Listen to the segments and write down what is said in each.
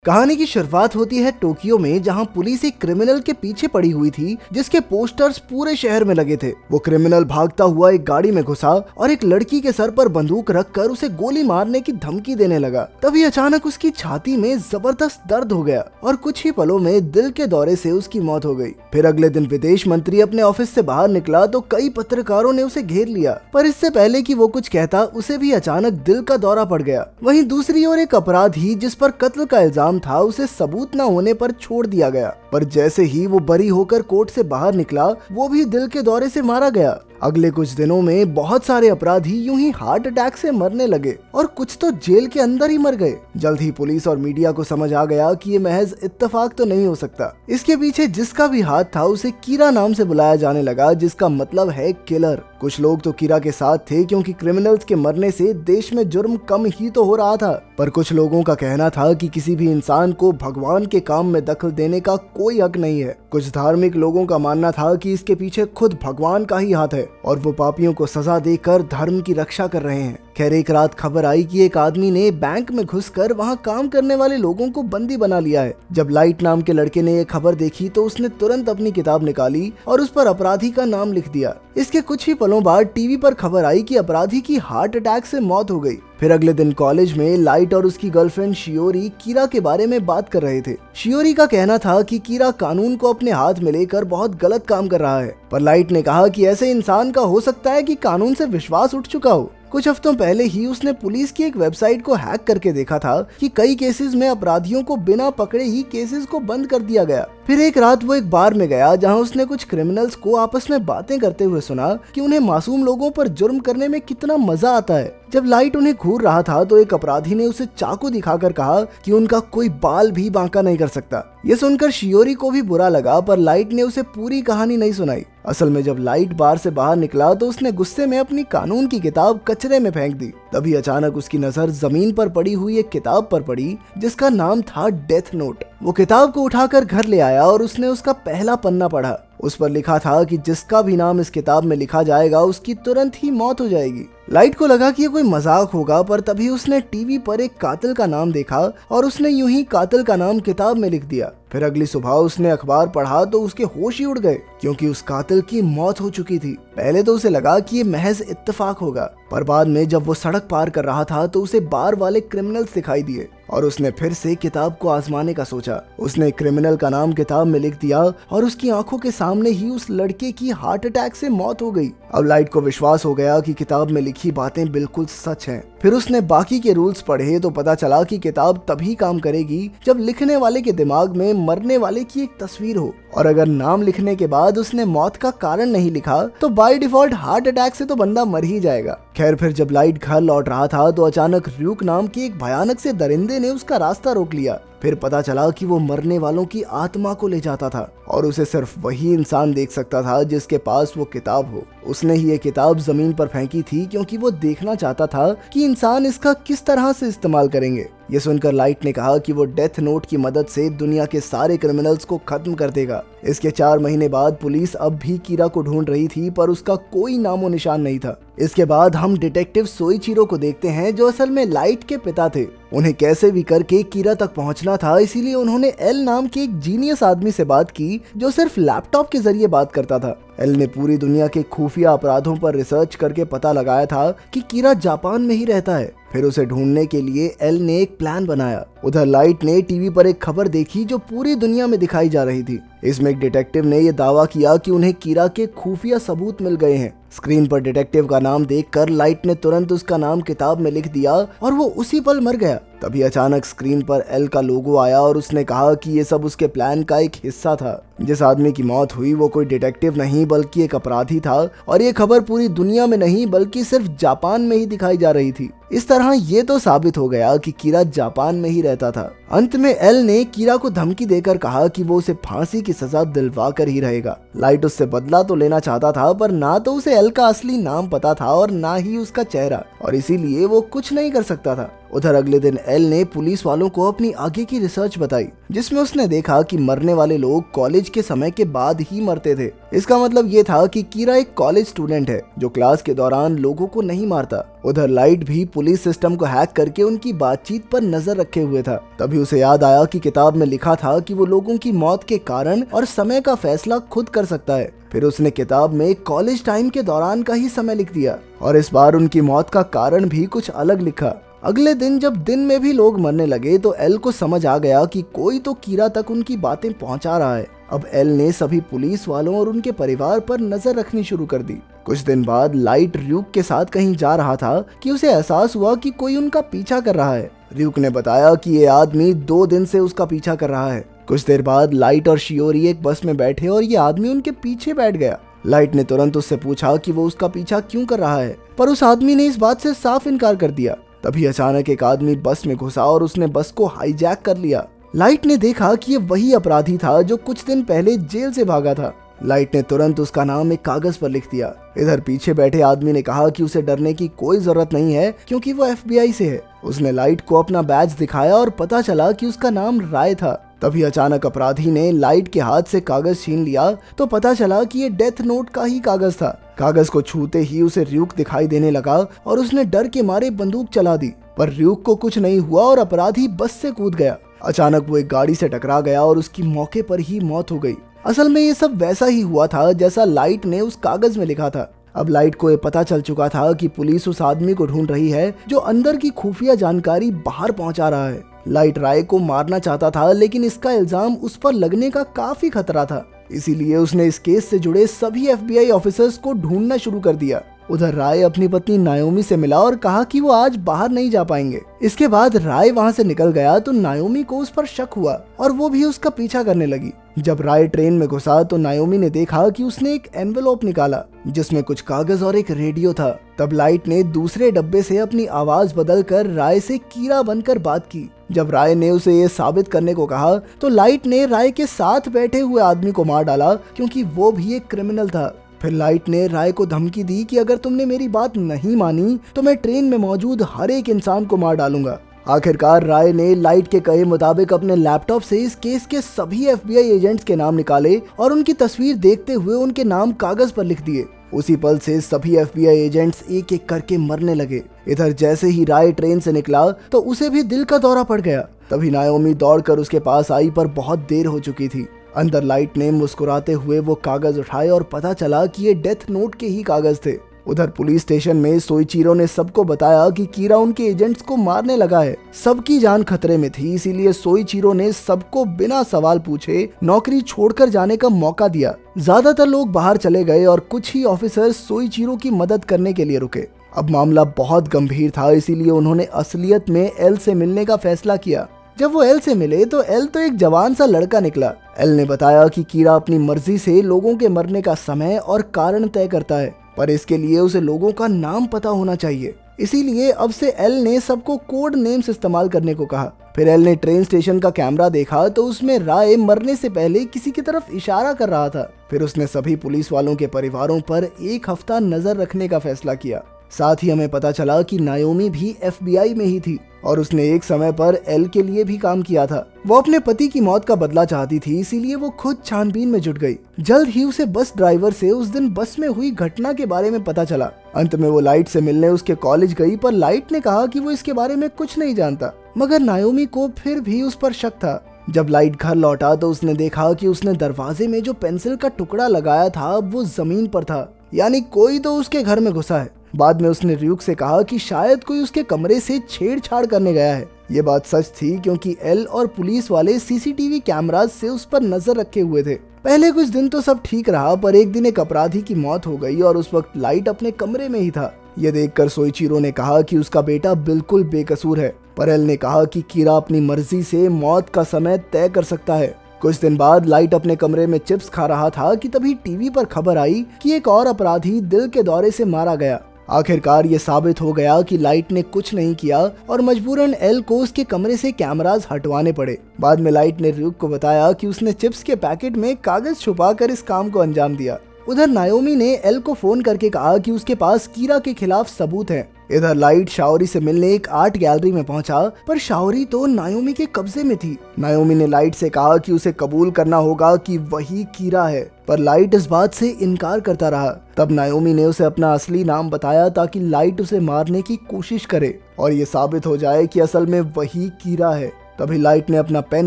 कहानी की शुरुआत होती है टोक्यो में, जहां पुलिस एक क्रिमिनल के पीछे पड़ी हुई थी जिसके पोस्टर्स पूरे शहर में लगे थे। वो क्रिमिनल भागता हुआ एक गाड़ी में घुसा और एक लड़की के सर पर बंदूक रखकर उसे गोली मारने की धमकी देने लगा। तभी अचानक उसकी छाती में जबरदस्त दर्द हो गया और कुछ ही पलों में दिल के दौरे से उसकी मौत हो गई। फिर अगले दिन विदेश मंत्री अपने ऑफिस से बाहर निकला तो कई पत्रकारों ने उसे घेर लिया, पर इससे पहले कि वो कुछ कहता उसे भी अचानक दिल का दौरा पड़ गया। वहीं दूसरी ओर एक अपराधी जिस पर कत्ल का इल्जाम था उसे सबूत न होने पर छोड़ दिया गया, पर जैसे ही वो बरी होकर कोर्ट से बाहर निकला वो भी दिल के दौरे से मारा गया। अगले कुछ दिनों में बहुत सारे अपराधी यूं ही हार्ट अटैक से मरने लगे और कुछ तो जेल के अंदर ही मर गए। जल्द ही पुलिस और मीडिया को समझ आ गया कि ये महज इत्तेफाक तो नहीं हो सकता। इसके पीछे जिसका भी हाथ था उसे कीरा नाम से बुलाया जाने लगा, जिसका मतलब है किलर। कुछ लोग तो कीरा के साथ थे क्योंकि क्रिमिनल्स के मरने से देश में जुर्म कम ही तो हो रहा था, पर कुछ लोगों का कहना था कि किसी भी इंसान को भगवान के काम में दखल देने का कोई हक नहीं है। कुछ धार्मिक लोगों का मानना था कि इसके पीछे खुद भगवान का ही हाथ है और वो पापियों को सजा देकर धर्म की रक्षा कर रहे हैं। खैर, एक रात खबर आई कि एक आदमी ने बैंक में घुसकर वहां काम करने वाले लोगों को बंदी बना लिया है। जब लाइट नाम के लड़के ने ये खबर देखी तो उसने तुरंत अपनी किताब निकाली और उस पर अपराधी का नाम लिख दिया। इसके कुछ ही पलों बाद टीवी पर खबर आई कि अपराधी की हार्ट अटैक से मौत हो गई। फिर अगले दिन कॉलेज में लाइट और उसकी गर्लफ्रेंड शियोरी कीरा के बारे में बात कर रहे थे। शियोरी का कहना था कि कीरा कानून को अपने हाथ में लेकर बहुत गलत काम कर रहा है, पर लाइट ने कहा कि ऐसे इंसान का हो सकता है कि कानून से विश्वास उठ चुका हो। कुछ हफ्तों पहले ही उसने पुलिस की एक वेबसाइट को हैक करके देखा था कि कई केसेस में अपराधियों को बिना पकड़े ही केसेस को बंद कर दिया गया। फिर एक रात वो एक बार में गया जहां उसने कुछ क्रिमिनल्स को आपस में बातें करते हुए सुना कि उन्हें मासूम लोगों पर जुर्म करने में कितना मजा आता है। जब लाइट उन्हें घूर रहा था तो एक अपराधी ने उसे चाकू दिखाकर कहा कि उनका कोई बाल भी बांका नहीं कर सकता। ये सुनकर शियोरी को भी बुरा लगा, पर लाइट ने उसे पूरी कहानी नहीं सुनाई। असल में जब लाइट बार से बाहर निकला तो उसने गुस्से में अपनी कानून की किताब कचरे में फेंक दी। तभी अचानक उसकी नजर जमीन पर पड़ी हुई एक किताब पर पड़ी जिसका नाम था डेथ नोट। वो किताब को उठाकर घर ले आया और उसने उसका पहला पन्ना पढ़ा। उस पर लिखा था कि जिसका भी नाम इस किताब में लिखा जाएगा उसकी तुरंत ही मौत हो जाएगी। लाइट को लगा कि ये कोई मजाक होगा, पर तभी उसने टीवी पर एक कातिल का नाम देखा और उसने यूं ही कातिल का नाम किताब में लिख दिया। फिर अगली सुबह उसने अखबार पढ़ा तो उसके होश ही उड़ गए क्योंकि उस कातिल की मौत हो चुकी थी। पहले तो उसे लगा कि ये महज इत्तेफाक होगा, पर बाद में जब वो सड़क पार कर रहा था तो उसे बार वाले क्रिमिनल्स दिखाई दिए और उसने फिर से किताब को आजमाने का सोचा। उसने क्रिमिनल का नाम किताब में लिख दिया और उसकी आंखों के सामने ही उस लड़के की हार्ट अटैक से मौत हो गई। अब लाइट को विश्वास हो गया कि किताब में लिखी बातें बिल्कुल सच हैं। फिर उसने बाकी के रूल्स पढ़े तो पता चला कि किताब तभी काम करेगी जब लिखने वाले के दिमाग में मरने वाले की एक तस्वीर हो, और अगर नाम लिखने के बाद उसने मौत का कारण नहीं लिखा तो बाय डिफॉल्ट हार्ट अटैक से तो बंदा मर ही जाएगा। खैर, फिर जब लाइट घर लौट रहा था तो अचानक र्यूक नाम के एक भयानक से दरिंदे ने उसका रास्ता रोक लिया। फिर पता चला कि वो मरने वालों की आत्मा को ले जाता था और उसे सिर्फ वही इंसान देख सकता था जिसके पास वो किताब हो। उसने ही ये किताब जमीन पर फेंकी थी क्योंकि वो देखना चाहता था कि इंसान इसका किस तरह से इस्तेमाल करेंगे। ये सुनकर लाइट ने कहा कि वो डेथ नोट की मदद से दुनिया के सारे क्रिमिनल्स को खत्म कर देगा। इसके 4 महीने बाद पुलिस अब भी कीरा को ढूंढ रही थी, पर उसका कोई नामो निशान नहीं था। इसके बाद हम डिटेक्टिव सोइचिरो को देखते हैं जो असल में लाइट के पिता थे। उन्हें कैसे भी करके कीरा तक पहुंचना था, इसीलिए उन्होंने एल नाम के एक जीनियस आदमी से बात की जो सिर्फ लैपटॉप के जरिए बात करता था। एल ने पूरी दुनिया के खुफिया अपराधों पर रिसर्च करके पता लगाया था कि कीरा जापान में ही रहता है। फिर उसे ढूंढने के लिए एल ने एक प्लान बनाया। उधर लाइट ने टीवी पर एक खबर देखी जो पूरी दुनिया में दिखाई जा रही थी। इसमें एक डिटेक्टिव ने यह दावा किया कि उन्हें कीरा के खुफिया सबूत मिल गए हैं। स्क्रीन पर डिटेक्टिव का नाम देखकर लाइट ने तुरंत उसका नाम किताब में लिख दिया और वो उसी पल मर गया। तभी अचानक स्क्रीन पर एल का लोगो आया और उसने कहा कि ये सब उसके प्लान का एक हिस्सा था। जिस आदमी की मौत हुई वो कोई डिटेक्टिव नहीं बल्कि एक अपराधी था और ये खबर पूरी दुनिया में नहीं बल्कि सिर्फ जापान में ही दिखाई जा रही थी। इस तरह ये तो साबित हो गया कि कीरा जापान में ही रहता था। अंत में एल ने कीरा को धमकी देकर कहा कि वो उसे फांसी की सजा दिलवा कर ही रहेगा। लाइट उससे बदला तो लेना चाहता था, पर ना तो उसे एल का असली नाम पता था और ना ही उसका चेहरा, और इसीलिए वो कुछ नहीं कर सकता था। उधर अगले दिन एल ने पुलिस वालों को अपनी आगे की रिसर्च बताई, जिसमें उसने देखा कि मरने वाले लोग कॉलेज के समय के बाद ही मरते थे। इसका मतलब ये था कि कीरा एक कॉलेज स्टूडेंट है जो क्लास के दौरान लोगों को नहीं मारता। उधर लाइट भी पुलिस सिस्टम को हैक करके उनकी बातचीत पर नजर रखे हुए था। तभी उसे याद आया कि किताब में लिखा था कि वो लोगों की मौत के कारण और समय का फैसला खुद कर सकता है। फिर उसने किताब में कॉलेज टाइम के दौरान का ही समय लिख दिया और इस बार उनकी मौत का कारण भी कुछ अलग लिखा। अगले दिन जब दिन में भी लोग मरने लगे तो एल को समझ आ गया कि कोई तो कीरा तक उनकी बातें पहुंचा रहा है। अब एल ने सभी पुलिस वालों और उनके परिवार पर नजर रखनी शुरू कर दी। कुछ दिन बाद लाइट र्यूक के साथ कहीं जा रहा था कि उसे एहसास हुआ कि कोई उनका पीछा कर रहा है। र्यूक ने बताया कि ये आदमी 2 दिन से उसका पीछा कर रहा है। कुछ देर बाद लाइट और शियोरी एक बस में बैठे और ये आदमी उनके पीछे बैठ गया। लाइट ने तुरंत उससे पूछा कि वो उसका पीछा क्यों कर रहा है, पर उस आदमी ने इस बात से साफ इनकार कर दिया। तभी अचानक एक आदमी बस में घुसा और उसने बस को हाईजैक कर लिया। लाइट ने देखा कि ये वही अपराधी था जो कुछ दिन पहले जेल से भागा था। लाइट ने तुरंत उसका नाम एक कागज पर लिख दिया। इधर पीछे बैठे आदमी ने कहा कि उसे डरने की कोई जरूरत नहीं है क्योंकि वो FBI से है। उसने लाइट को अपना बैज दिखाया और पता चला कि उसका नाम राय था। तभी अचानक अपराधी ने लाइट के हाथ से कागज छीन लिया तो पता चला कि ये डेथ नोट का ही कागज था। कागज को छूते ही उसे र्यूक दिखाई देने लगा और उसने डर के मारे बंदूक चला दी, पर र्यूक को कुछ नहीं हुआ और अपराधी बस से कूद गया। अचानक वो एक गाड़ी से टकरा गया और उसकी मौके पर ही मौत हो गई। असल में ये सब वैसा ही हुआ था जैसा लाइट ने उस कागज में लिखा था। अब लाइट को ये पता चल चुका था कि पुलिस उस आदमी को ढूंढ रही है जो अंदर की खुफिया जानकारी बाहर पहुंचा रहा है। लाइट राय को मारना चाहता था, लेकिन इसका इल्जाम उस पर लगने का काफी खतरा था, इसीलिए उसने इस केस से जुड़े सभी FBI ऑफिसर्स को ढूंढना शुरू कर दिया। उधर राय अपनी पत्नी नायोमी से मिला और कहा कि वो आज बाहर नहीं जा पाएंगे। इसके बाद राय वहां से निकल गया तो नायोमी को उस पर शक हुआ और वो भी उसका पीछा करने लगी। जब राय ट्रेन में घुसा तो नायोमी ने देखा कि उसने एक एनवेलोप निकाला जिसमें कुछ कागज और एक रेडियो था। तब लाइट ने दूसरे डब्बे से अपनी आवाज बदलकर राय से कीरा बनकर बात की। जब राय ने उसे ये साबित करने को कहा तो लाइट ने राय के साथ बैठे हुए आदमी को मार डाला क्योंकि वो भी एक क्रिमिनल था। फिर लाइट ने राय को धमकी दी कि अगर तुमने मेरी बात नहीं मानी तो मैं ट्रेन में मौजूद हर एक इंसान को मार डालूंगा। आखिरकार राय ने लाइट के कहे मुताबिक अपने लैपटॉप से इस केस के सभी FBI एजेंट्स के नाम निकाले और उनकी तस्वीर देखते हुए उनके नाम कागज पर लिख दिए। उसी पल से सभी FBI एजेंट्स एक एक करके मरने लगे। इधर जैसे ही राय ट्रेन से निकला तो उसे भी दिल का दौरा पड़ गया। तभी नायोमी दौड़कर उसके पास आई, पर बहुत देर हो चुकी थी। अंदर लाइट ने मुस्कुराते हुए वो कागज उठाए और पता चला कि ये डेथ नोट के ही कागज थे। उधर पुलिस स्टेशन में सोइचिरो ने सबको बताया कि कीरा उनके एजेंट्स को मारने लगा है। सबकी जान खतरे में थी, इसीलिए सोइचिरो ने सबको बिना सवाल पूछे नौकरी छोड़कर जाने का मौका दिया। ज्यादातर लोग बाहर चले गए और कुछ ही ऑफिसर्स सोइचिरो की मदद करने के लिए रुके। अब मामला बहुत गंभीर था, इसीलिए उन्होंने असलियत में एल से मिलने का फैसला किया। जब वो एल से मिले तो एल तो एक जवान सा लड़का निकला। एल ने बताया कि कीरा अपनी मर्जी से लोगों के मरने का समय और कारण तय करता है, पर इसके लिए उसे लोगों का नाम पता होना चाहिए। इसीलिए अब से एल ने सबको कोड नेम्स इस्तेमाल करने को कहा। फिर एल ने ट्रेन स्टेशन का कैमरा देखा तो उसमें राय मरने से पहले किसी की तरफ इशारा कर रहा था। फिर उसने सभी पुलिस वालों के परिवारों पर 1 हफ्ता नजर रखने का फैसला किया। साथ ही हमें पता चला कि नायोमी भी FBI में ही थी और उसने एक समय पर एल के लिए भी काम किया था। वो अपने पति की मौत का बदला चाहती थी, इसीलिए वो खुद छानबीन में जुट गई। जल्द ही उसे बस ड्राइवर से उस दिन बस में हुई घटना के बारे में पता चला। अंत में वो लाइट से मिलने उसके कॉलेज गई, पर लाइट ने कहा कि वो इसके बारे में कुछ नहीं जानता, मगर नायोमी को फिर भी उस पर शक था। जब लाइट घर लौटा तो उसने देखा कि उसने दरवाजे में जो पेंसिल का टुकड़ा लगाया था वो जमीन पर था, यानी कोई तो उसके घर में घुसा है। बाद में उसने र्यूक से कहा कि शायद कोई उसके कमरे से छेड़छाड़ करने गया है। ये बात सच थी क्योंकि एल और पुलिस वाले CCTV कैमरास से उस पर नजर रखे हुए थे। पहले कुछ दिन तो सब ठीक रहा, पर एक दिन एक अपराधी की मौत हो गई और उस वक्त लाइट अपने कमरे में ही था। ये देखकर सोइचिरो ने कहा कि उसका बेटा बिल्कुल बेकसूर है, पर एल ने कहा कि कीरा अपनी मर्जी से मौत का समय तय कर सकता है। कुछ दिन बाद लाइट अपने कमरे में चिप्स खा रहा था कि तभी टीवी पर खबर आई कि एक और अपराधी दिल के दौरे से मारा गया। आखिरकार ये साबित हो गया कि लाइट ने कुछ नहीं किया और मजबूरन एल को उसके कमरे से कैमरास हटवाने पड़े। बाद में लाइट ने र्यूक को बताया कि उसने चिप्स के पैकेट में कागज छुपाकर इस काम को अंजाम दिया। उधर नायोमी ने एल को फोन करके कहा कि उसके पास कीरा के खिलाफ सबूत है इधर लाइट शाओरी से मिलने एक आर्ट गैलरी में पहुंचा, पर शाओरी तो नायोमी के कब्जे में थी। नायोमी ने लाइट से कहा कि उसे कबूल करना होगा कि वही कीरा है, पर लाइट इस बात से इनकार करता रहा। तब नायोमी ने उसे अपना असली नाम बताया ताकि लाइट उसे मारने की कोशिश करे और ये साबित हो जाए कि असल में वही कीरा है। तभी लाइट ने अपना पेन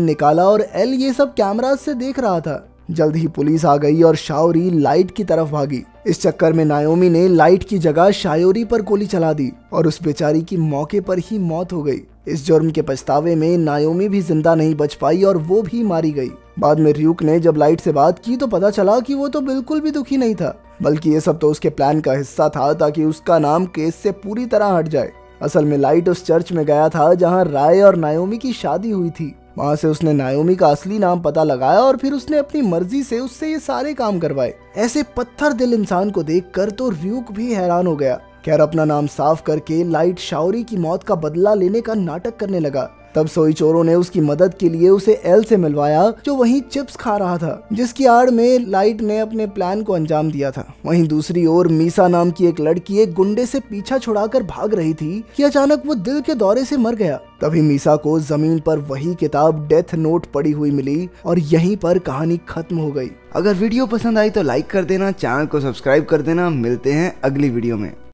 निकाला और एल ये सब कैमरास से देख रहा था। जल्द ही पुलिस आ गई और शाओरी लाइट की तरफ भागी। इस चक्कर में नायोमी ने लाइट की जगह शाओरी पर गोली चला दी और उस बेचारी की मौके पर ही मौत हो गई। इस जुर्म के पछतावे में नायोमी भी जिंदा नहीं बच पाई और वो भी मारी गई। बाद में रियूक ने जब लाइट से बात की तो पता चला कि वो तो बिल्कुल भी दुखी नहीं था, बल्कि ये सब तो उसके प्लान का हिस्सा था ताकि उसका नाम केस से पूरी तरह हट जाए। असल में लाइट उस चर्च में गया था जहाँ राय और नायोमी की शादी हुई थी। वहाँ से उसने नायोमी का असली नाम पता लगाया और फिर उसने अपनी मर्जी से उससे ये सारे काम करवाए। ऐसे पत्थर दिल इंसान को देखकर तो रियूक भी हैरान हो गया। खैर, अपना नाम साफ करके लाइट शाओरी की मौत का बदला लेने का नाटक करने लगा। तब सोइचोरो ने उसकी मदद के लिए उसे एल से मिलवाया, जो वहीं चिप्स खा रहा था, जिसकी आड़ में लाइट ने अपने प्लान को अंजाम दिया था। वहीं दूसरी ओर मीसा नाम की एक लड़की एक गुंडे से पीछा छुड़ाकर भाग रही थी कि अचानक वो दिल के दौरे से मर गया। तभी मीसा को जमीन पर वही किताब डेथ नोट पड़ी हुई मिली और यहीं पर कहानी खत्म हो गई। अगर वीडियो पसंद आई तो लाइक कर देना, चैनल को सब्सक्राइब कर देना। मिलते हैं अगली वीडियो में।